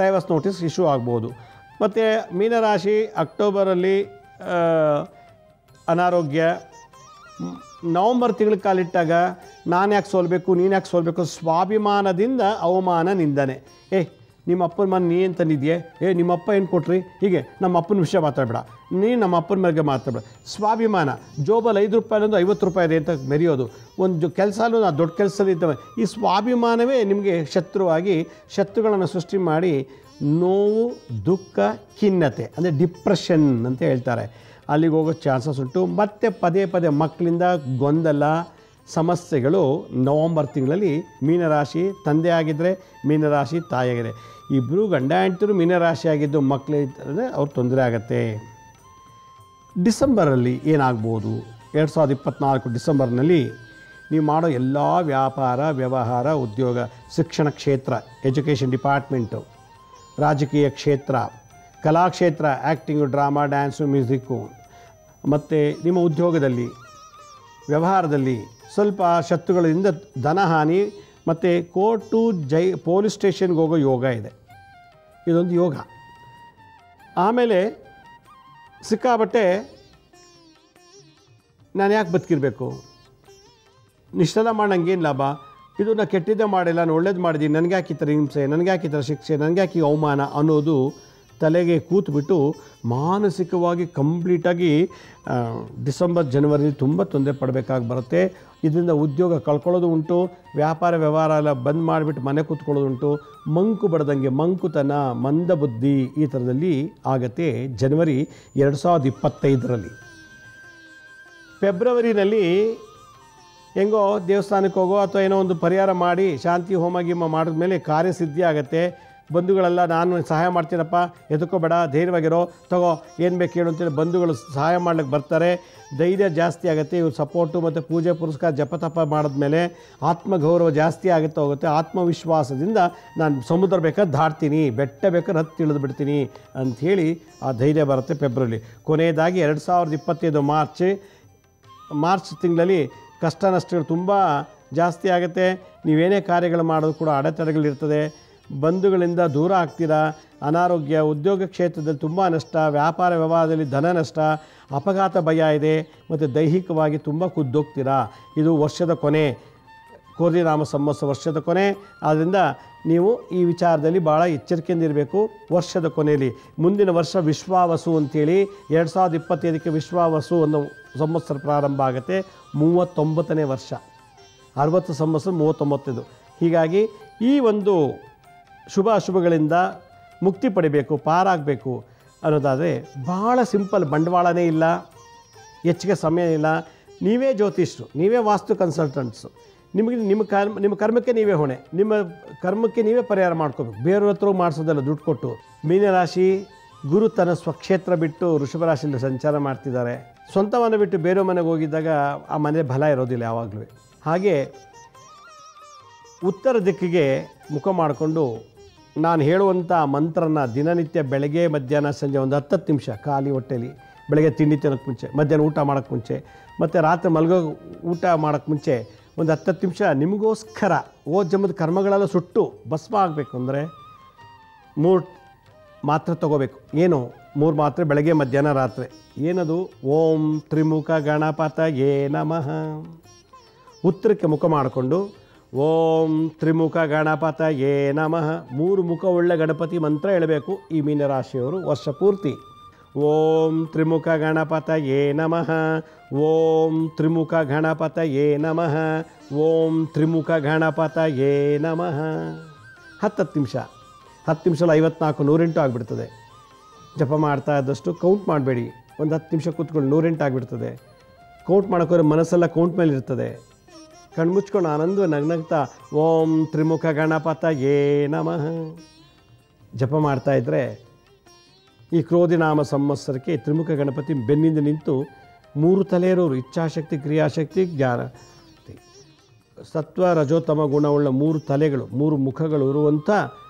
ಡೈವರ್ಸ್ ನೋಟಿಸ್ ಇಶ್ಯೂ ಆಗ್ಬೋದು. ಮತ್ತು ಮೀನರಾಶಿ ಅಕ್ಟೋಬರಲ್ಲಿ ಅನಾರೋಗ್ಯ. ನವಂಬರ್ ತಿಂಗಳಿಗೆ ಕಾಲಿಟ್ಟಾಗ ನಾನು ಯಾಕೆ ಸೋಲ್ಬೇಕು, ನೀನು ಯಾಕೆ ಸೋಲ್ಬೇಕು, ಸ್ವಾಭಿಮಾನದಿಂದ ಅವಮಾನ, ನಿಂದನೆ. ನಿಮ್ಮ ಅಪ್ಪನ ಮನೆ ನೀ ಏನು ತಂದಿದ್ಯೆ, ನಿಮ್ಮಪ್ಪ ಏನು ಕೊಟ್ರಿ, ಹೀಗೆ ನಮ್ಮ ಅಪ್ಪನ ವಿಷಯ ಮಾತಾಡಬೇಡ, ನೀನು ನಮ್ಮ ಅಪ್ಪನ ಮೇಲೆ ಮಾತಾಡಬೇಡ. ಸ್ವಾಭಿಮಾನ, ಜೋಬಲ್ಲಿ 5 ರೂಪಾಯಿಲೊಂದು 50 ರೂಪಾಯಿ ಇದೆ ಅಂತ ಮೆರೆಯೋದು, ಒಂದು ಕೆಲಸನೂ ಆ ದೊಡ್ಡ ಕೆಲಸದಲ್ಲಿ ಇರ್ತವೆ. ಈ ಸ್ವಾಭಿಮಾನವೇ ನಿಮಗೆ ಶತ್ರುವಾಗಿ ಶತ್ರುಗಳನ್ನು ಸೃಷ್ಟಿ ಮಾಡಿ ನೋವು, ದುಃಖ, ಖಿನ್ನತೆ ಅಂದರೆ ಡಿಪ್ರೆಷನ್ ಅಂತ ಹೇಳ್ತಾರೆ, ಅಲ್ಲಿಗೆ ಹೋಗೋ ಚಾನ್ಸಸ್ ಉಂಟು. ಮತ್ತು ಪದೇ ಪದೇ ಮಕ್ಕಳಿಂದ ಗೊಂದಲ, ಸಮಸ್ಯೆಗಳು ನವಂಬರ್ ತಿಂಗಳಲ್ಲಿ ಮೀನರಾಶಿ ತಂದೆ ಆಗಿದ್ದರೆ, ಮೀನರಾಶಿ ತಾಯಿಯಾಗಿದೆ. ಇಬ್ಬರು ಗಂಡ ಹೆಂಡತಿರು ಮೀನರಾಶಿ ಆಗಿದ್ದು ಮಕ್ಕಳಿದ್ದರೆ ಅವ್ರು ತೊಂದರೆ ಆಗುತ್ತೆ. ಡಿಸೆಂಬರಲ್ಲಿ ಏನಾಗ್ಬೋದು, 2024 ಡಿಸೆಂಬರ್ನಲ್ಲಿ ನೀವು ಮಾಡೋ ಎಲ್ಲ ವ್ಯಾಪಾರ, ವ್ಯವಹಾರ, ಉದ್ಯೋಗ, ಶಿಕ್ಷಣ ಕ್ಷೇತ್ರ, ಎಜುಕೇಷನ್ ಡಿಪಾರ್ಟ್ಮೆಂಟು, ರಾಜಕೀಯ ಕ್ಷೇತ್ರ, Kalakshetra, acting, drama, dance, music, ಮತ್ತು ನಿಮ್ಮ ಉದ್ಯೋಗದಲ್ಲಿ, ವ್ಯವಹಾರದಲ್ಲಿ ಸ್ವಲ್ಪ ಶತ್ರುಗಳಿಂದ ಧನಹಾನಿ ಮತ್ತು ಕೋರ್ಟು, ಪೊಲೀಸ್ ಸ್ಟೇಷನ್ಗೆ ಹೋಗೋ ಯೋಗ ಇದೆ. ಇದೊಂದು ಯೋಗ. ಆಮೇಲೆ ಸಿಕ್ಕಾಬಟ್ಟೆ ನಾನು ಯಾಕೆ ಬದುಕಿರಬೇಕು, ಇಷ್ಟೆಲ್ಲ ಮಾಡಿ ನನಗೇನು ಲಾಭ, ಇದು ನಾನು ಕೆಟ್ಟಿದ್ದೇ ಮಾಡಿಲ್ಲ, ನಾನು ಒಳ್ಳೇದು ಮಾಡಿದ್ದೀನಿ, ನನಗೆ ಯಾಕೆ ಈ ಥರ ಹಿಂಸೆ, ನನಗೆ ಯಾಕೆ ಈ ಥರ ಶಿಕ್ಷೆ, ನನಗೆ ಯಾಕೆ ಈ ಅವಮಾನ ಅನ್ನೋದು ತಲೆಗೆ ಕೂತ್ಬಿಟ್ಟು ಮಾನಸಿಕವಾಗಿ ಕಂಪ್ಲೀಟಾಗಿ ಡಿಸೆಂಬರ್ ಜನವರಿ ತುಂಬ ತೊಂದರೆ ಪಡಬೇಕಾಗಿ ಬರುತ್ತೆ. ಇದರಿಂದ ಉದ್ಯೋಗ ಕಳ್ಕೊಳ್ಳೋದು ಉಂಟು, ವ್ಯಾಪಾರ ವ್ಯವಹಾರ ಎಲ್ಲ ಬಂದ್ ಮಾಡಿಬಿಟ್ಟು ಮನೆ ಕೂತ್ಕೊಳ್ಳೋದು ಉಂಟು. ಮಂಕು ಬಡ್ದಂಗೆ ಮಂಕುತನ, ಮಂದಬುದ್ಧಿ ಈ ಥರದಲ್ಲಿ ಆಗುತ್ತೆ ಜನವರಿ 2025ರಲ್ಲಿ. ಫೆಬ್ರವರಿನಲ್ಲಿ ಹೆಂಗೋ ದೇವಸ್ಥಾನಕ್ಕೆ ಹೋಗೋ ಅಥವಾ ಏನೋ ಒಂದು ಪರಿಹಾರ ಮಾಡಿ ಶಾಂತಿ ಹೋಮ ಗೀಮ ಮಾಡಿದ್ಮೇಲೆ ಕಾರ್ಯಸಿದ್ಧಿ ಆಗುತ್ತೆ. ಬಂಧುಗಳೆಲ್ಲ ನಾನು ಸಹಾಯ ಮಾಡ್ತೀನಪ್ಪ, ಎದುಕೋಬೇಡ, ಧೈರ್ಯವಾಗಿರೋ, ತಗೋ ಏನು ಬೇಕು ಹೇಳು ಅಂತೇಳಿ ಬಂಧುಗಳು ಸಹಾಯ ಮಾಡ್ಲಿಕ್ಕೆ ಬರ್ತಾರೆ. ಧೈರ್ಯ ಜಾಸ್ತಿ ಆಗುತ್ತೆ. ಇವ್ರು ಸಪೋರ್ಟು ಮತ್ತು ಪೂಜೆ ಪುರಸ್ಕಾರ ಜಪತಪ ಮಾಡಿದ್ಮೇಲೆ ಆತ್ಮಗೌರವ ಜಾಸ್ತಿ ಆಗುತ್ತೆ ಹೋಗುತ್ತೆ. ಆತ್ಮವಿಶ್ವಾಸದಿಂದ ನಾನು ಸಮುದ್ರ ಬೇಕಾದ್ರೆ ದಾಟ್ತೀನಿ, ಬೆಟ್ಟ ಬೇಕಾದ್ರೆ ಹತ್ತಿ ಇಳಿದು ಬಿಡ್ತೀನಿ ಅಂಥೇಳಿ ಆ ಧೈರ್ಯ ಬರುತ್ತೆ ಫೆಬ್ರವರಿ. ಕೊನೆಯದಾಗಿ 2025 ಮಾರ್ಚ್ ತಿಂಗಳಲ್ಲಿ ಕಷ್ಟ ನಷ್ಟಗಳು ತುಂಬ ಜಾಸ್ತಿ ಆಗುತ್ತೆ. ನೀವೇನೇ ಕಾರ್ಯಗಳು ಮಾಡೋದು ಕೂಡ ಅಡೆತಡೆಗಳಿರ್ತದೆ. ಬಂಧುಗಳಿಂದ ದೂರ ಆಗ್ತೀರಾ. ಅನಾರೋಗ್ಯ, ಉದ್ಯೋಗ ಕ್ಷೇತ್ರದಲ್ಲಿ ತುಂಬ ನಷ್ಟ, ವ್ಯಾಪಾರ ವ್ಯವಹಾರದಲ್ಲಿ ಧನ ನಷ್ಟ, ಅಪಘಾತ ಭಯ ಇದೆ ಮತ್ತು ದೈಹಿಕವಾಗಿ ತುಂಬ ಕುದ್ದೋಗ್ತೀರಾ. ಇದು ವರ್ಷದ ಕೊನೆ, ಕೋರಿನಾಮ ಸಂವತ್ಸರ ವರ್ಷದ ಕೊನೆ. ಆದ್ದರಿಂದ ನೀವು ಈ ವಿಚಾರದಲ್ಲಿ ಭಾಳ ಎಚ್ಚರಿಕೆಯಿಂದ ಇರಬೇಕು. ವರ್ಷದ ಕೊನೆಯಲ್ಲಿ ಮುಂದಿನ ವರ್ಷ ವಿಶ್ವಾವಸು ಅಂಥೇಳಿ 2025ಕ್ಕೆ ವಿಶ್ವಾವಸು ಅನ್ನೋ ಸಂವತ್ಸರ ಪ್ರಾರಂಭ ಆಗುತ್ತೆ. 39ನೇ ವರ್ಷ, 60 ಸಂವತ್ಸರ 39. ಹೀಗಾಗಿ ಈ ಒಂದು ಶುಭಾಶುಭಗಳಿಂದ ಮುಕ್ತಿ ಪಡಿಬೇಕು, ಪಾರಾಗಬೇಕು ಅನ್ನೋದಾದರೆ ಭಾಳ ಸಿಂಪಲ್. ಬಂಡವಾಳನೇ ಇಲ್ಲ, ಹೆಚ್ಚಿಗೆ ಸಮಯ ಇಲ್ಲ. ನೀವೇ ಜ್ಯೋತಿಷ್ರು, ನೀವೇ ವಾಸ್ತು ಕನ್ಸಲ್ಟೆಂಟ್ಸು, ನಿಮ್ಮ ಕರ್ಮಕ್ಕೆ ನೀವೇ ಹೊಣೆ, ನಿಮ್ಮ ಕರ್ಮಕ್ಕೆ ನೀವೇ ಪರಿಹಾರ ಮಾಡ್ಕೋಬೇಕು, ಬೇರೆಯವ್ರ ಹತ್ರ ಮಾಡಿಸೋದಲ್ಲ ದುಡ್ಡು ಕೊಟ್ಟು. ಮೀನರಾಶಿ ಗುರು ತನ್ನ ಸ್ವಕ್ಷೇತ್ರ ಬಿಟ್ಟು ವೃಷಭ ರಾಶಿಯಲ್ಲಿ ಸಂಚಾರ ಮಾಡ್ತಿದ್ದಾರೆ. ಸ್ವಂತ ಮನೆ ಬಿಟ್ಟು ಬೇರೆ ಮನೆಗೆ ಹೋಗಿದ್ದಾಗ ಆ ಮನೆ ಬಲ ಇರೋದಿಲ್ಲ ಯಾವಾಗಲೂ. ಹಾಗೆ ಉತ್ತರ ದಿಕ್ಕಿಗೆ ಮುಖ ಮಾಡಿಕೊಂಡು ನಾನು ಹೇಳುವಂಥ ಮಂತ್ರನ ದಿನನಿತ್ಯ ಬೆಳಗ್ಗೆ ಮಧ್ಯಾಹ್ನ ಸಂಜೆ ಒಂದು 10 ನಿಮಿಷ ಖಾಲಿ ಹೊಟ್ಟೆಲಿ, ಬೆಳಗ್ಗೆ ತಿಂಡಿ ತಿನ್ನೋಕ್ಕೆ ಮುಂಚೆ, ಮಧ್ಯಾಹ್ನ ಊಟ ಮಾಡೋಕ್ಕೆ ಮುಂಚೆ, ಮತ್ತು ರಾತ್ರಿ ಮಲಗೋ ಊಟ ಮಾಡೋಕ್ಕೆ ಮುಂಚೆ ಒಂದು 10 ನಿಮಿಷ ನಿಮಗೋಸ್ಕರ ಜನ್ಮದ ಕರ್ಮಗಳೆಲ್ಲ ಸುಟ್ಟು ಭಸ್ಮ ಆಗಬೇಕು ಅಂದರೆ 3 ಮಾತ್ರೆ ತಗೋಬೇಕು. ಏನು 3 ಮಾತ್ರೆ ಬೆಳಗ್ಗೆ ಮಧ್ಯಾಹ್ನ ರಾತ್ರಿ. ಏನದು? ಓಂ ತ್ರಿಮುಖ ಗಣಪತಯೇ ನಮಃ. ಉತ್ತರಕ್ಕೆ ಮುಖ ಮಾಡಿಕೊಂಡು ಓಂ ತ್ರಿಮುಖ ಗಣಪತಯೇ ನಮಃ 3 ಮುಖ ಒಳ್ಳೆ ಗಣಪತಿ ಮಂತ್ರ ಹೇಳಬೇಕು ಈ ಮೀನರಾಶಿಯವರು ವರ್ಷ ಪೂರ್ತಿ. ಓಂ ತ್ರಿಮುಖ ಗಣಪತಯೇ ನಮಃ, ಓಂ ತ್ರಿಮುಖ ಗಣಪತಯೇ ನಮಃ, ಓಂ ತ್ರಿಮುಖ ಗಣಪತಯೇ ನಮಃ. 10 ನಿಮಿಷ. 10 ನಿಮಿಷದಲ್ಲಿ 54 108 ಆಗಿಬಿಡ್ತದೆ. ಜಪ ಮಾಡ್ತಾ ಇದ್ದಷ್ಟು ಕೌಂಟ್ ಮಾಡಬೇಡಿ. ಒಂದು 10 ನಿಮಿಷ ಕೂತ್ಕೊಂಡು 108 ಆಗಿಬಿಡ್ತದೆ. ಕೌಂಟ್ ಮಾಡೋಕ್ಕೋದ್ರೆ ಮನಸ್ಸೆಲ್ಲ ಕೌಂಟ್ ಮೇಲೆ ಇರ್ತದೆ. ಕಣ್ಮುಚ್ಕೊಂಡು ಆನಂದ ನಗ್ನಗ್ತಾ ಓಂ ತ್ರಿಮುಖ ಗಣಪತಯೇ ನಮಃ ಜಪ ಮಾಡ್ತಾಯಿದ್ರೆ ಈ ಕ್ರೋಧಿನಾಮ ಸಂವತ್ಸರಕ್ಕೆ ತ್ರಿಮುಖ ಗಣಪತಿ ಬೆನ್ನಿಂದ ನಿಂತು 3 ತಲೆ ಇರೋರು, ಇಚ್ಛಾಶಕ್ತಿ, ಕ್ರಿಯಾಶಕ್ತಿ, ಜ್ಞಾನ, ಸತ್ವ ರಜೋತ್ತಮ ಗುಣವುಳ್ಳ 3 ತಲೆಗಳು, 3 ಮುಖಗಳು ಇರುವಂಥ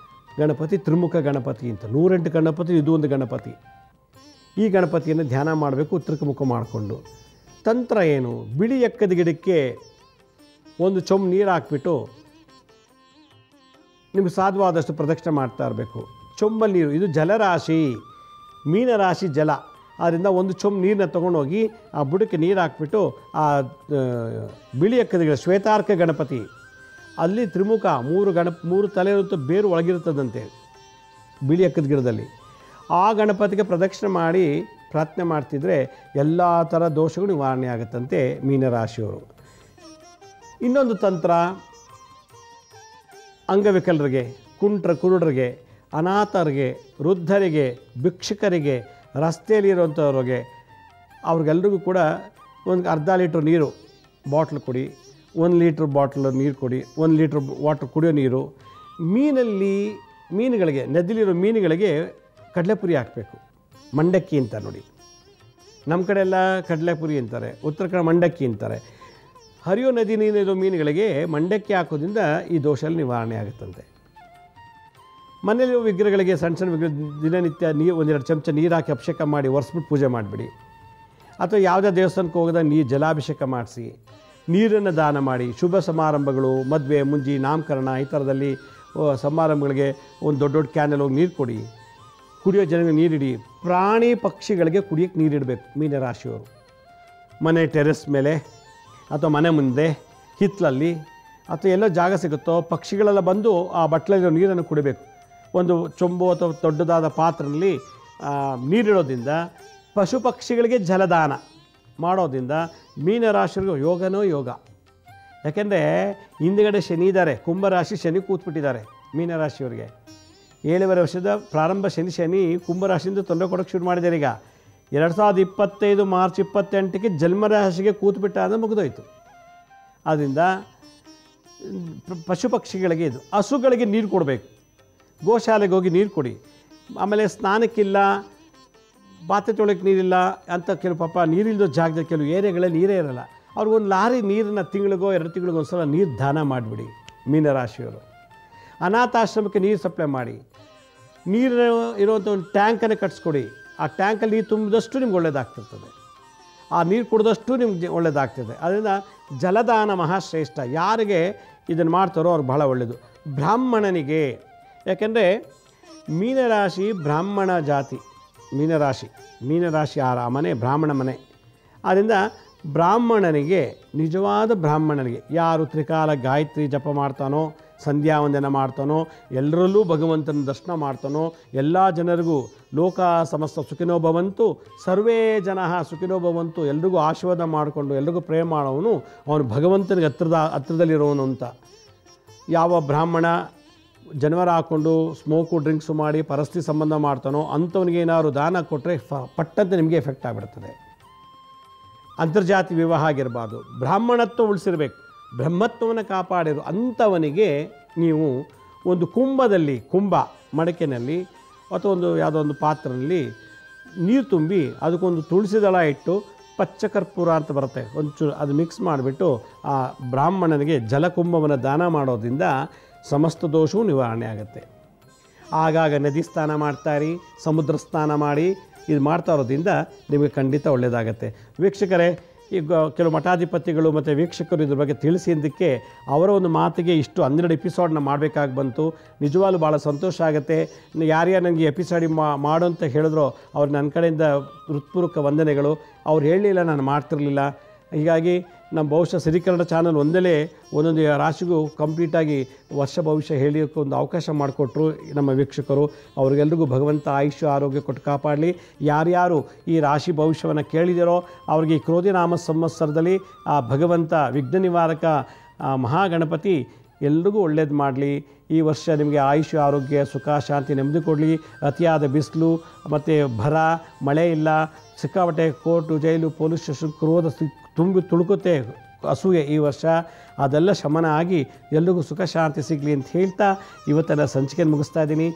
ಗಣಪತಿ ತ್ರಿಮುಖ ಗಣಪತಿ ಅಂತ. 108 ಗಣಪತಿ, ಇದು ಒಂದು ಗಣಪತಿ. ಈ ಗಣಪತಿಯನ್ನು ಧ್ಯಾನ ಮಾಡಬೇಕು ಉತ್ತರಕ್ಕೆ ಮುಖ ಮಾಡಿಕೊಂಡು. ತಂತ್ರ ಏನು? ಬಿಳಿ ಎಕ್ಕದ ಗಿಡಕ್ಕೆ ಒಂದು ಚೊಂಬು ನೀರು ಹಾಕ್ಬಿಟ್ಟು ನಿಮಗೆ ಸಾಧ್ಯವಾದಷ್ಟು ಪ್ರದಕ್ಷಿಣೆ ಮಾಡ್ತಾ ಇರಬೇಕು. ಚೊಂಬಲ್ಲಿ ನೀರು, ಇದು ಜಲರಾಶಿ, ಮೀನರಾಶಿ ಜಲ. ಆದ್ದರಿಂದ ಒಂದು ಚೊಂಬು ನೀರನ್ನ ತೊಗೊಂಡೋಗಿ ಆ ಬುಡಕ್ಕೆ ನೀರು ಹಾಕ್ಬಿಟ್ಟು ಆ ಬಿಳಿ ಎಕ್ಕದ ಗಿಡ ಶ್ವೇತಾರ್ಕ ಗಣಪತಿ ಅಲ್ಲಿ ತ್ರಿಮುಖ 3 ತಲೆ ಇರುತ್ತೋ ಬೇರು ಒಳಗಿರ್ತದಂತೆ ಬಿಳಿ ಎಕ್ಕದ ಗಿಡದಲ್ಲಿ. ಆ ಗಣಪತಿಗೆ ಪ್ರದಕ್ಷಿಣೆ ಮಾಡಿ ಪ್ರಾರ್ಥನೆ ಮಾಡ್ತಿದ್ರೆ ಎಲ್ಲ ಥರ ದೋಷಗಳು ನಿವಾರಣೆ ಆಗುತ್ತಂತೆ ಮೀನರಾಶಿಯವರು. ಇನ್ನೊಂದು ತಂತ್ರ, ಅಂಗವಿಕಲರಿಗೆ, ಕುರುಡರಿಗೆ, ಅನಾಥರಿಗೆ, ವೃದ್ಧರಿಗೆ, ಭಿಕ್ಷುಕರಿಗೆ, ರಸ್ತೆಯಲ್ಲಿರುವಂಥವ್ರಿಗೆ, ಅವ್ರಿಗೆಲ್ರಿಗೂ ಕೂಡ ಒಂದು ಅರ್ಧ ಲೀಟ್ರ್ ನೀರು ಬಾಟ್ಲ್ ಕೊಡಿ, 1 ಲೀಟ್ರ್ ಬಾಟ್ಲ್ ನೀರು ಕೊಡಿ, 1 ಲೀಟ್ರ್ ವಾಟ್ರ್ ಕುಡಿಯೋ ನೀರು. ಮೀನುಗಳಿಗೆ, ನದಿಲಿರೋ ಮೀನುಗಳಿಗೆ ಕಡಲೆಪುರಿ ಹಾಕಬೇಕು. ಮಂಡಕ್ಕಿ ಅಂತ ನೋಡಿ, ನಮ್ಮ ಕಡೆ ಎಲ್ಲ ಕಡಲೆಪುರಿ ಅಂತಾರೆ, ಉತ್ತರ ಕಡೆ ಮಂಡಕ್ಕಿ ಅಂತಾರೆ. ಹರಿಯೋ ನದಿ ನೀರಿರೋ ಮೀನುಗಳಿಗೆ ಮಂಡಕ್ಕಿ ಹಾಕೋದ್ರಿಂದ ಈ ದೋಷ ನಿವಾರಣೆ ಆಗುತ್ತಂತೆ. ಮನೆಯಲ್ಲಿರೋ ವಿಗ್ರಹಗಳಿಗೆ ಸಣ್ಣ ಸಣ್ಣ ವಿಗ್ರಹ ದಿನನಿತ್ಯ ಒಂದೆರಡು ಚಮಚ ನೀರು ಹಾಕಿ ಅಭಿಷೇಕ ಮಾಡಿ ಒರೆಸ್ಬಿಟ್ಟು ಪೂಜೆ ಮಾಡಿಬಿಡಿ. ಅಥವಾ ಯಾವುದೇ ದೇವಸ್ಥಾನಕ್ಕೆ ಹೋಗೋದಾಗ ಜಲಾಭಿಷೇಕ ಮಾಡಿಸಿ ನೀರನ್ನು ದಾನ ಮಾಡಿ. ಶುಭ ಸಮಾರಂಭಗಳು, ಮದುವೆ, ಮುಂಜಿ, ನಾಮಕರಣ ಈ ಥರದಲ್ಲಿ ಸಮಾರಂಭಗಳಿಗೆ ಒಂದು ದೊಡ್ಡ ಕ್ಯಾನಲ್ಲಿ ಹೋಗಿ ನೀರು ಕೊಡಿ. ಕುಡಿಯೋ ಜನಗಳಿಗೆ ನೀರಿಡಿ. ಪ್ರಾಣಿ ಪಕ್ಷಿಗಳಿಗೆ ಕುಡಿಯೋಕ್ಕೆ ನೀರಿಡಬೇಕು ಮೀನರಾಶಿಯವರು. ಮನೆ ಟೆರೆಸ್ ಮೇಲೆ ಅಥವಾ ಮನೆ ಮುಂದೆ ಹಿತ್ತಲಲ್ಲಿ ಅಥವಾ ಎಲ್ಲೋ ಜಾಗ ಸಿಗುತ್ತೋ ಪಕ್ಷಿಗಳೆಲ್ಲ ಬಂದು ಆ ಬಟ್ಲಲ್ಲಿರೋ ನೀರನ್ನು ಕುಡಿಬೇಕು. ಒಂದು ಚೊಂಬು ಅಥವಾ ದೊಡ್ಡದಾದ ಪಾತ್ರೆಯಲ್ಲಿ ನೀರಿಡೋದ್ರಿಂದ ಪಶು ಪಕ್ಷಿಗಳಿಗೆ ಜಲದಾನ ಮಾಡೋದ್ರಿಂದ ಮೀನರಾಶಿಗೂ ಯೋಗನೋ ಯೋಗ. ಯಾಕೆಂದರೆ ಹಿಂದುಗಡೆ ಶನಿ ಇದ್ದಾರೆ, ಕುಂಭರಾಶಿ ಶನಿ ಕೂತ್ಬಿಟ್ಟಿದ್ದಾರೆ ಮೀನರಾಶಿಯವರಿಗೆ. 7.5 ವರ್ಷದ ಪ್ರಾರಂಭ ಶನಿ ಕುಂಭರಾಶಿಯಿಂದ ತೊಂದರೆ ಕೊಡೋಕ್ಕೆ ಶುರು ಮಾಡಿದ್ದಾರೆ. ಈಗ 2025 ಮಾರ್ಚ್ 28ಕ್ಕೆ ಜನ್ಮರಾಶಿಗೆ ಕೂತ್ಬಿಟ್ಟ ಅಂದರೆ ಮುಗಿದೋಯ್ತು. ಆದ್ದರಿಂದ ಪಶು ಪಕ್ಷಿಗಳಿಗೆ ಇದು. ಹಸುಗಳಿಗೆ ನೀರು ಕೊಡಬೇಕು, ಗೋಶಾಲೆಗೆ ಹೋಗಿ ನೀರು ಕೊಡಿ. ಆಮೇಲೆ ಸ್ನಾನಕ್ಕಿಲ್ಲ, ಪಾತ್ರೆ ತೊಳೆಯೋಕ್ಕೆ ನೀರಿಲ್ಲ ಅಂತ ಕೆಲವು ಪಾಪ ನೀರಿಲ್ಲದ ಜಾಗದಲ್ಲಿ ಕೆಲವು ಏರಿಯಾಗಳಲ್ಲಿ ನೀರೇ ಇರಲ್ಲ. ಅವ್ರಿಗೊಂದು ಲಾರಿ ನೀರನ್ನು ತಿಂಗಳಿಗೋ 2 ತಿಂಗಳಿಗೋ ಒಂದು ಸಲ ನೀರು ದಾನ ಮಾಡಿಬಿಡಿ ಮೀನರಾಶಿಯವರು. ಅನಾಥಾಶ್ರಮಕ್ಕೆ ನೀರು ಸಪ್ಲೈ ಮಾಡಿ. ನೀರು ಇರುವಂಥ ಒಂದು ಟ್ಯಾಂಕನ್ನು ಕಟ್ಸ್ಕೊಡಿ. ಆ ಟ್ಯಾಂಕಲ್ಲಿ ನೀರು ತುಂಬಿದಷ್ಟು ನಿಮ್ಗೆ ಒಳ್ಳೆಯದಾಗ್ತಿರ್ತದೆ, ಆ ನೀರು ಕುಡಿದಷ್ಟು ನಿಮ್ಗೆ ಒಳ್ಳೆಯದಾಗ್ತದೆ. ಅದರಿಂದ ಜಲದಾನ ಮಹಾಶ್ರೇಷ್ಠ. ಯಾರಿಗೆ ಇದನ್ನು ಮಾಡ್ತಾರೋ ಅವ್ರಿಗೆ ಬಹಳ ಒಳ್ಳೆಯದು. ಬ್ರಾಹ್ಮಣನಿಗೆ, ಯಾಕೆಂದರೆ ಮೀನರಾಶಿ ಬ್ರಾಹ್ಮಣ ಜಾತಿ. ಮೀನರಾಶಿ ಆ ಮನೆ ಬ್ರಾಹ್ಮಣ ಮನೆ. ಆದ್ದರಿಂದ ಬ್ರಾಹ್ಮಣನಿಗೆ, ನಿಜವಾದ ಬ್ರಾಹ್ಮಣನಿಗೆ, ಯಾರು ತ್ರಿಕಾಲ ಗಾಯತ್ರಿ ಜಪ ಮಾಡ್ತಾನೋ, ಸಂಧ್ಯಾ ವಂದನ ಮಾಡ್ತಾನೋ, ಎಲ್ಲರಲ್ಲೂ ಭಗವಂತನ ದರ್ಶನ ಮಾಡ್ತಾನೋ, ಎಲ್ಲ ಜನರಿಗೂ ಲೋಕ ಸಮಸ್ತ ಸುಖಿನೋ ಭವಂತು, ಸರ್ವೇ ಜನ ಸುಖಿನೋ ಭವಂತು, ಎಲ್ರಿಗೂ ಆಶೀರ್ವಾದ ಮಾಡಿಕೊಂಡು ಎಲ್ರಿಗೂ ಪ್ರೇಮ ಮಾಡೋವನು ಅವನು ಭಗವಂತನಿಗೆ ಹತ್ರದಲ್ಲಿರೋವನು ಅಂತ. ಯಾವ ಬ್ರಾಹ್ಮಣ ಜನವರ ಹಾಕ್ಕೊಂಡು ಸ್ಮೋಕು ಡ್ರಿಂಕ್ಸು ಮಾಡಿ ಪರಸ್ತಿ ಸಂಬಂಧ ಮಾಡ್ತಾನೋ ಅಂಥವನಿಗೆ ಏನಾದ್ರು ದಾನ ಕೊಟ್ಟರೆ ಪಟ್ಟಂತೆ ನಿಮಗೆ ಎಫೆಕ್ಟ್ ಆಗಿಬಿಡ್ತದೆ. ಅಂತರ್ಜಾತಿ ವಿವಾಹ ಆಗಿರಬಾರ್ದು. ಬ್ರಾಹ್ಮಣತ್ವ ಉಳಿಸಿರ್ಬೇಕು. ಬ್ರಹ್ಮತ್ವವನ್ನು ಕಾಪಾಡಿರೋ ಅಂಥವನಿಗೆ ನೀವು ಒಂದು ಕುಂಭ ಮಡಕೆನಲ್ಲಿ ಅಥವಾ ಒಂದು ಯಾವುದೋ ಒಂದು ಪಾತ್ರೆಯಲ್ಲಿ ನೀರು ತುಂಬಿ ಅದಕ್ಕೊಂದು ತುಳಸಿ ದಳ ಇಟ್ಟು ಪಚ್ಚಕರ್ಪೂರ ಅಂತ ಬರುತ್ತೆ ಒಂಚೂರು ಅದು ಮಿಕ್ಸ್ ಮಾಡಿಬಿಟ್ಟು ಆ ಬ್ರಾಹ್ಮಣನಿಗೆ ಜಲಕುಂಭವನ್ನು ದಾನ ಮಾಡೋದ್ರಿಂದ ಸಮಸ್ತ ದೋಷವೂ ನಿವಾರಣೆ ಆಗುತ್ತೆ. ಆಗಾಗ ನದಿ ಸ್ನಾನ ಮಾಡ್ತಾಯಿರಿ, ಸಮುದ್ರ ಸ್ನಾನ ಮಾಡಿ ಇದು ಮಾಡ್ತಾ ಇರೋದ್ರಿಂದ ನಿಮಗೆ ಖಂಡಿತ ಒಳ್ಳೆಯದಾಗತ್ತೆ. ವೀಕ್ಷಕರೇ, ಈಗ ಕೆಲವು ಮಠಾಧಿಪತಿಗಳು ಮತ್ತು ವೀಕ್ಷಕರು ಇದ್ರ ಬಗ್ಗೆ ತಿಳಿಸಿದ್ದಕ್ಕೆ ಅವರ ಒಂದು ಮಾತಿಗೆ ಇಷ್ಟು 12 ಎಪಿಸೋಡ್ನ ಮಾಡಬೇಕಾಗಿ ಬಂತು. ನಿಜವಾಗ್ಲೂ ಭಾಳ ಸಂತೋಷ ಆಗುತ್ತೆ. ಯಾರ್ಯಾರು ನನಗೆ ಎಪಿಸೋಡ್ ಮಾಡು ಅಂತ ಹೇಳಿದ್ರು ಅವ್ರು ನನ್ನ ಕಡೆಯಿಂದ ಹೃತ್ಪೂರ್ವಕ ವಂದನೆಗಳು. ಅವ್ರು ಹೇಳಲಿಲ್ಲ, ನಾನು ಮಾಡ್ತಿರಲಿಲ್ಲ. ಹೀಗಾಗಿ ನಮ್ಮ ಬಹುಶಃ ಸಿರಿಕನ್ನಡ ಚಾನಲ್ ಒಂದೊಂದು ರಾಶಿಗೂ ಕಂಪ್ಲೀಟಾಗಿ ವರ್ಷ ಭವಿಷ್ಯ ಹೇಳೋಕ್ಕೆ ಒಂದು ಅವಕಾಶ ಮಾಡಿಕೊಟ್ರು ನಮ್ಮ ವೀಕ್ಷಕರು. ಅವ್ರಿಗೆಲ್ರಿಗೂ ಭಗವಂತ ಆಯುಷ್ಯ ಆರೋಗ್ಯ ಕೊಟ್ಟು ಕಾಪಾಡಲಿ. ಯಾರ್ಯಾರು ಈ ರಾಶಿ ಭವಿಷ್ಯವನ್ನು ಕೇಳಿದಾರೋ ಅವ್ರಿಗೆ ಈ ಕ್ರೋಧಿನಾಮ ಸಂವತ್ಸರದಲ್ಲಿ ಆ ಭಗವಂತ ವಿಘ್ನ ನಿವಾರಕ ಮಹಾಗಣಪತಿ ಎಲ್ರಿಗೂ ಒಳ್ಳೇದು ಮಾಡಲಿ. ಈ ವರ್ಷ ನಿಮಗೆ ಆಯುಷ್ಯ ಆರೋಗ್ಯ ಸುಖ ಶಾಂತಿ ನೆಮ್ಮದಿ ಕೊಡಲಿ. ಅತಿಯಾದ ಬಿಸಿಲು ಮತ್ತು ಬರ, ಮಳೆ ಇಲ್ಲ, ಸಿಕ್ಕಾಪಟ್ಟೆ ಕೋರ್ಟು ಜೈಲು ಪೊಲೀಸ್ ಸ್ಟೇಷನ್ ಕ್ರೋಧ ತುಂಬಿ ತುಳುಕುತ್ತೆ ಅಸೂಯೆ ಈ ವರ್ಷ, ಅದೆಲ್ಲ ಶಮನ ಆಗಿ ಎಲ್ರಿಗೂ ಸುಖ ಶಾಂತಿ ಸಿಗಲಿ ಅಂತ ಹೇಳ್ತಾ ಇವತ್ತೆಲ್ಲ ಸಂಚಿಕೆಯನ್ನು ಮುಗಿಸ್ತಾ ಇದ್ದೀನಿ.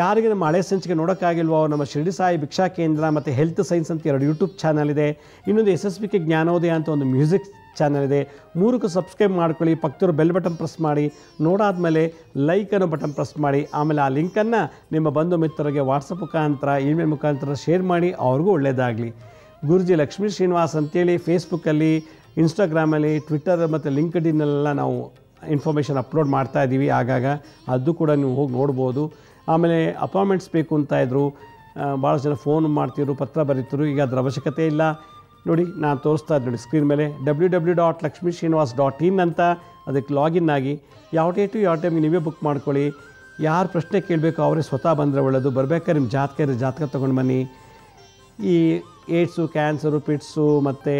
ಯಾರಿಗೆ ನಮ್ಮ ಹಳೆ ಸಂಚಿಕೆ ನೋಡೋಕ್ಕಾಗಿಲ್ವೋ, ನಮ್ಮ ಶಿರಡಿ ಸಾಯಿ ಭಿಕ್ಷಾ ಕೇಂದ್ರ ಮತ್ತು ಹೆಲ್ತ್ ಸೈನ್ಸ್ ಅಂತ 2 ಯೂಟ್ಯೂಬ್ ಚಾನಲ್ ಇದೆ. ಇನ್ನೊಂದು SSBK ಜ್ಞಾನೋದಯ ಅಂತ ಒಂದು ಮ್ಯೂಸಿಕ್ ಚಾನಲ್ ಇದೆ. 3ಕ್ಕೂ ಸಬ್ಸ್ಕ್ರೈಬ್ ಮಾಡ್ಕೊಳ್ಳಿ. ಪಕ್ಕದವರು ಬೆಲ್ ಬಟನ್ ಪ್ರೆಸ್ ಮಾಡಿ. ನೋಡಾದಮೇಲೆ ಲೈಕ್ ಅನ್ನೋ ಬಟನ್ ಪ್ರೆಸ್ ಮಾಡಿ. ಆಮೇಲೆ ಆ ಲಿಂಕನ್ನು ನಿಮ್ಮ ಬಂಧು ಮಿತ್ರರಿಗೆ ವಾಟ್ಸಪ್ ಮುಖಾಂತರ ಇಮೇಲ್ ಮುಖಾಂತರ ಶೇರ್ ಮಾಡಿ, ಅವ್ರಿಗೂ ಒಳ್ಳೆಯದಾಗಲಿ. ಗುರುಜಿ ಲಕ್ಷ್ಮೀ ಶ್ರೀನಿವಾಸ್ ಅಂತೇಳಿ ಫೇಸ್ಬುಕ್ಕಲ್ಲಿ, ಇನ್ಸ್ಟಾಗ್ರಾಮಲ್ಲಿ, ಟ್ವಿಟ್ಟರ್ ಮತ್ತು ಲಿಂಕ್ಡ್ಇನ್ನಲ್ಲೆಲ್ಲ ನಾವು ಇನ್ಫಾರ್ಮೇಷನ್ ಅಪ್ಲೋಡ್ ಮಾಡ್ತಾಯಿದ್ದೀವಿ. ಆಗಾಗ ಅದು ಕೂಡ ನೀವು ಹೋಗಿ ನೋಡ್ಬೋದು. ಆಮೇಲೆ ಅಪಾಯಿಂಟ್ಮೆಂಟ್ಸ್ ಬೇಕು ಅಂತ ಇದ್ದರು, ಭಾಳ ಜನ ಫೋನ್ ಮಾಡ್ತಿದ್ರು, ಪತ್ರ ಬರೀತಿದ್ರು. ಈಗ ಅದರ ಅವಶ್ಯಕತೆ ಇಲ್ಲ. ನೋಡಿ, ನಾನು ತೋರಿಸ್ತಾ ಇದ್ದೆ ನೋಡಿ ಸ್ಕ್ರೀನ್ ಮೇಲೆ www.lakshmisrinivas.in ಅಂತ. ಅದಕ್ಕೆ ಲಾಗಿನ್ ಆಗಿ ಯಾವ ಡೇಟು ಯಾವ ಟೈಮಿಗೆ ನೀವೇ ಬುಕ್ ಮಾಡ್ಕೊಳ್ಳಿ. ಯಾರು ಪ್ರಶ್ನೆ ಕೇಳಬೇಕು ಅವರೇ ಸ್ವತಃ ಬಂದರೆ ಒಳ್ಳೆಯದು. ಬರಬೇಕಾದ್ರೆ ನಿಮ್ಮ ಜಾತಕ ತೊಗೊಂಡು ಬನ್ನಿ. ಈ ಏಡ್ಸು, ಕ್ಯಾನ್ಸರು, ಪಿಟ್ಸು ಮತ್ತು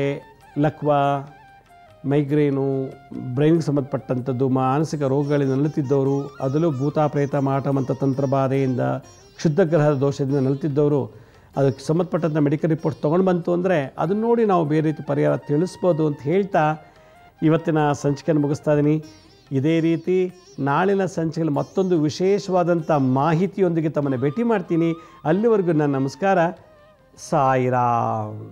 ಲಕ್ವಾ, ಮೈಗ್ರೇನು, ಬ್ರೈನ್ಗೆ ಸಂಬಂಧಪಟ್ಟಂಥದ್ದು, ಮಾನಸಿಕ ರೋಗಗಳಿಂದ ನಲುತ್ತಿದ್ದವರು, ಅದರಲ್ಲೂ ಭೂತ ಪ್ರೇತ ಮಾಟ ಮಂತ ತಂತ್ರಬಾಧೆಯಿಂದ, ಕ್ಷುದ್ರಗ್ರಹದ ದೋಷದಿಂದ ನಲುತ್ತಿದ್ದವರು, ಅದಕ್ಕೆ ಸಂಬಂಧಪಟ್ಟಂಥ ಮೆಡಿಕಲ್ ರಿಪೋರ್ಟ್ ತೊಗೊಂಡು ಬಂತು ಅಂದರೆ ಅದನ್ನು ನೋಡಿ ನಾವು ಬೇರೆ ರೀತಿ ಪರಿಹಾರ ತಿಳಿಸ್ಬೋದು ಅಂತ ಹೇಳ್ತಾ ಇವತ್ತಿನ ಸಂಚಿಕೆಯನ್ನು ಮುಗಿಸ್ತಾ ಇದ್ದೀನಿ. ಇದೇ ರೀತಿ ನಾಳಿನ ಸಂಚಿಕೆಯಲ್ಲಿ ಮತ್ತೊಂದು ವಿಶೇಷವಾದಂಥ ಮಾಹಿತಿಯೊಂದಿಗೆ ತಮ್ಮನ್ನು ಭೇಟಿ ಮಾಡ್ತೀನಿ. ಅಲ್ಲಿವರೆಗೂ ನನ್ನ ನಮಸ್ಕಾರ. ಸಾಯಿರಾಮ್.